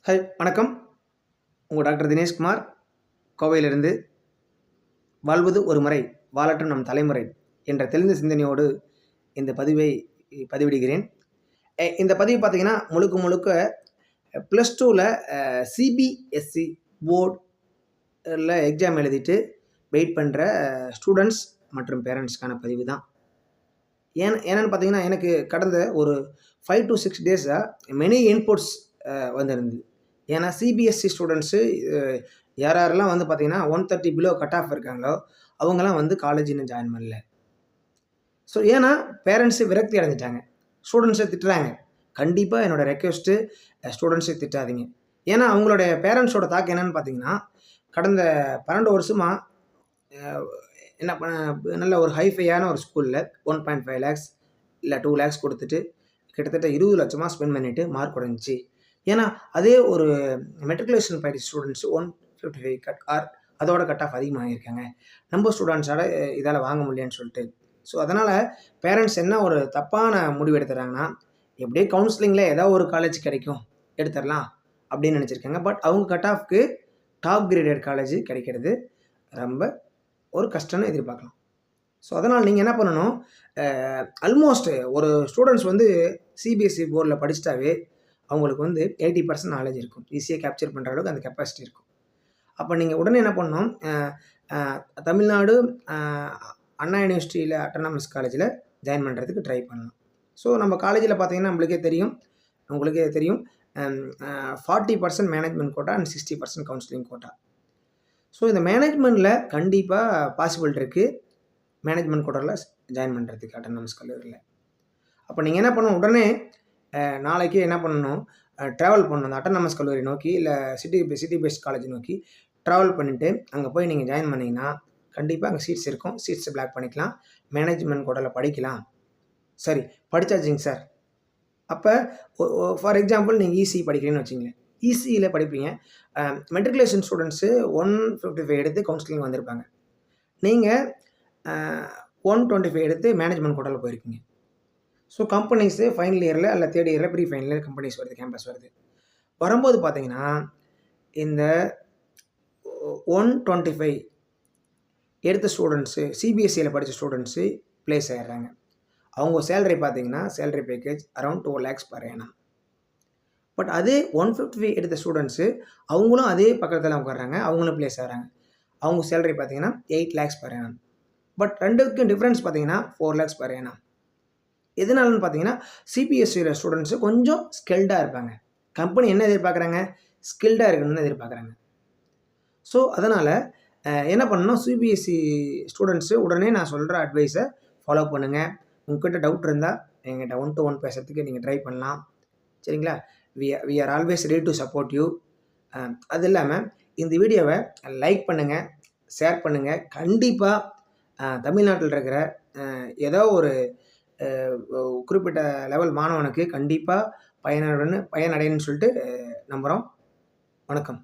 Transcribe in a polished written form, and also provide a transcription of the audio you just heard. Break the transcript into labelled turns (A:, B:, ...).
A: Hi வணக்கம். உங்கள் doctor Dineshkumar கோவையிலிருந்து. வாழ்வது ஒரு முறை வாழட்டும் நம் தலைமுறை என்ற தெளிந்த சிந்தனையோடு இந்த பதிவை பதிவிடுகிறேன். இந்த பதிவு பார்த்தீங்கன்னா முழுக்க முழுக்க ப்ளஸ் டூவில் சிபிஎஸ்சி போர்டில் எக்ஸாம் எழுதிட்டு வெயிட் பண்ணுற ஸ்டூடெண்ட்ஸ் மற்றும் பேரண்ட்ஸ்க்கான பதிவு தான். ஏன்னு பார்த்தீங்கன்னா எனக்கு கடந்த ஒரு 5 to 6 டேஸாக மெனி இன்புட்ஸ் வந்திருந்தது. ஏன்னா சிபிஎஸ்சி ஸ்டூடெண்ட்ஸு யாரெல்லாம் வந்து பார்த்தீங்கன்னா 130 பிலோ கட் ஆஃப் இருக்காங்களோ அவங்களாம் வந்து காலேஜ் இன்னும் ஜாயின் பண்ணல. ஸோ ஏன்னா பேரண்ட்ஸு விரக்தி அடைஞ்சிட்டாங்க, ஸ்டூடெண்ட்ஸை திட்டுறாங்க. கண்டிப்பாக என்னோடய ரெக்வெஸ்ட்டு ஸ்டூடெண்ட்ஸை திட்டாதீங்க. ஏன்னா அவங்களுடைய பேரண்ட்ஸோட தாக்கம் என்னென்னு பார்த்தீங்கன்னா கடந்த 12 வருஷமாக என்ன நல்ல ஒரு ஹைஃபையான ஒரு ஸ்கூலில் 1.5 lakhs இல்லை 2 lakhs கொடுத்துட்டு கிட்டத்தட்ட 20 லட்சமாக ஸ்பெண்ட் பண்ணிவிட்டு மார்க் குறைஞ்சி. ஏன்னா அதே ஒரு மெட்ரிகுலேஷன் படித்த ஸ்டூடெண்ட்ஸ் 155 கட் ஆர் அதோட கட் ஆஃப் அதிகமாகிருக்காங்க. நம்ம ஸ்டூடெண்ட்ஸால் இதால் வாங்க முடியலன்னு சொல்லிட்டு. ஸோ அதனால் பேரண்ட்ஸ் என்ன ஒரு தப்பான முடிவு எடுத்துறாங்கன்னா, எப்படியே கவுன்சிலிங்கில் ஏதாவது ஒரு காலேஜ் கிடைக்கும் எடுத்துடலாம் அப்படின்னு நினச்சிருக்காங்க. பட் அவங்க கட் ஆஃப்க்கு டாப் கிரேடட் காலேஜ் கிடைக்கிறது ரொம்ப ஒரு கஷ்டம்னு எதிர்பார்க்கலாம். ஸோ அதனால் நீங்கள் என்ன பண்ணணும், ஆல்மோஸ்ட் ஒரு ஸ்டூடெண்ட்ஸ் வந்து சிபிஎஸ்சி போர்டில் படிச்சிட்டாவே அவங்களுக்கு வந்து 80% நாலேஜ் இருக்கும். ஈஸியாக கேப்சர் பண்ணுற அளவுக்கு அந்த கெப்பாசிட்டி இருக்கும். அப்போ நீங்கள் உடனே என்ன பண்ணணும், தமிழ்நாடு அண்ணா யூனிவர்சிட்டியில் அட்டானமஸ் காலேஜில் ஜாயின் பண்ணுறதுக்கு ட்ரை பண்ணலாம். ஸோ நம்ம காலேஜில் பார்த்தீங்கன்னா உங்களுக்கே தெரியும் 40% management quota and 60% counselling quota. So இந்த மேனேஜ்மெண்ட்டில் கண்டிப்பாக பாசிபிள் இருக்குது மேனேஜ்மெண்ட் கோட்டாவில் ஜாயின் பண்ணுறதுக்கு அட்டானமஸ் கல்லூரியில். அப்போ நீங்கள் என்ன பண்ணணும், உடனே நாளைக்கு என்ன பண்ணணும், ட்ராவல் பண்ணணும் அந்த அட்டானமஸ் கல்லூரி நோக்கி, இல்லை சிட்டி பேஸ்ட் காலேஜ் நோக்கி ட்ராவல் பண்ணிவிட்டு அங்கே போய் நீங்கள் ஜாயின் பண்ணிங்கன்னா கண்டிப்பாக அங்கே சீட்ஸ் இருக்கும். சீட்ஸை பிளாக் பண்ணிக்கலாம், மேனேஜ்மெண்ட் கோட்டாவில் படிக்கலாம். சரி படித்தாச்சுங்க சார். அப்போ ஃபார் எக்ஸாம்பிள் நீங்கள் இசி படிக்கிறீங்கன்னு வச்சிங்களேன், இசியில் படிப்பீங்க. மெட்ரிகுலேஷன் ஸ்டூடெண்ட்ஸு 155 எடுத்து கவுன்சிலிங் வந்திருப்பாங்க. நீங்கள் 125 எடுத்து மேனேஜ்மெண்ட் கோட்டாவில் போயிருக்கீங்க. ஸோ கம்பெனிஸு ஃபைனல் இயரில் அல்ல தேர்ட் இயரில் ப்ரீ ஃபைனல் இயர் கம்பெனிஸ் வருது, கேம்பஸ் வருது. வரும்போது பார்த்தீங்கன்னா இந்த 125 எடுத்த ஸ்டூடெண்ட்ஸு சிபிஎஸ்சியில் படித்த ஸ்டூடெண்ட்ஸு ப்ளேஸ் ஆகிடுறாங்க. அவங்க சேலரி பார்த்தீங்கன்னா salary package around 2 lakhs per annum. But அதே 155 எடுத்த ஸ்டூடெண்ட்ஸு அவங்களும் அதே பக்கத்தில் உட்காடுறாங்க, அவங்களும் ப்ளேஸ் ஆகிறாங்க. அவங்க சேலரி பார்த்தீங்கன்னா 8 lakhs per annum. பட் ரெண்டுக்கும் டிஃப்ரென்ஸ் பார்த்தீங்கன்னா 4 lakhs per annum. எதனாலன்னு பார்த்தீங்கன்னா சிபிஎஸ்சியில் ஸ்டூடெண்ட்ஸு கொஞ்சம் ஸ்கில்டாக இருப்பாங்க. கம்பெனி என்ன எதிர்பார்க்குறாங்க, ஸ்கில்டாக இருக்கணும்னு எதிர்பார்க்குறாங்க. ஸோ அதனால் என்ன பண்ணணும், சிபிஎஸ்சி ஸ்டூடெண்ட்ஸு உடனே நான் சொல்கிற அட்வைஸை ஃபாலோ பண்ணுங்கள். உங்கள்கிட்ட டவுட் இருந்தால் என்கிட்ட 1 to 1 பேசுறதுக்கு நீங்கள் ட்ரை பண்ணலாம். சரிங்களா? We are always ready to support you. அது இல்லாமல் இந்த வீடியோவை லைக் பண்ணுங்கள், ஷேர் பண்ணுங்கள். கண்டிப்பாக தமிழ்நாட்டில் இருக்கிற ஏதோ ஒரு குறிப்பிட்ட லெவல் மாணவனுக்கு கண்டிப்பாக பயனடையணும்னு சொல்லிட்டு நம்புகிறோம். வணக்கம்.